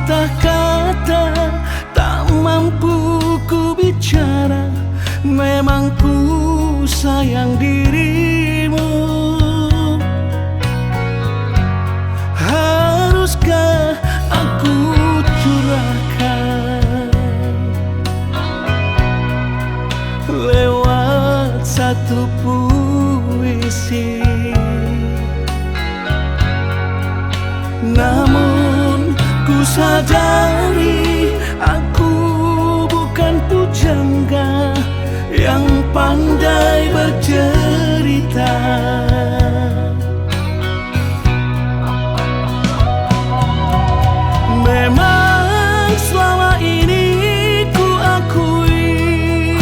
sepatah kata tak mampu ku bicara. Memang ku sayang dirimu. Haruskah aku curahkan lewat satu puisi? Namun ku sadari aku bukan pujangga yang pandai bercerita. Memang selama ini ku akui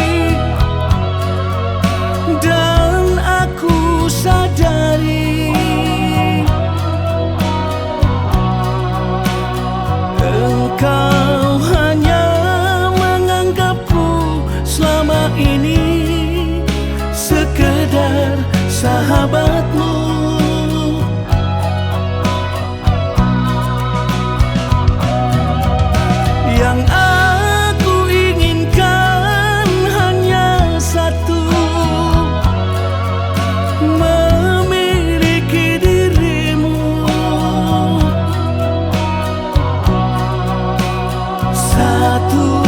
dan aku sadari engkau hanya menganggapku selama ini sekedar sahabatmu. Yang aku inginkan hanya satu, memiliki dirimu. Satu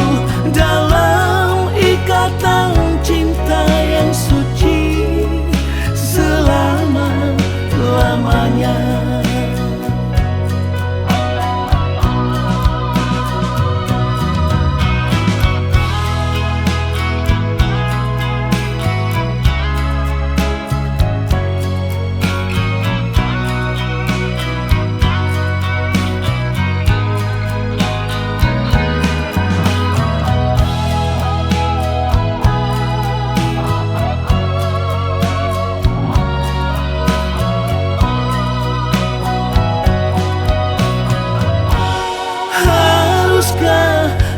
dalam ikatan cinta yang suci selama-lamanya.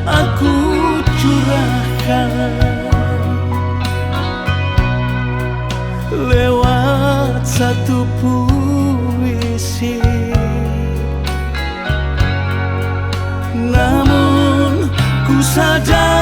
Aku curahkan lewat satu puisi. Namun ku sadar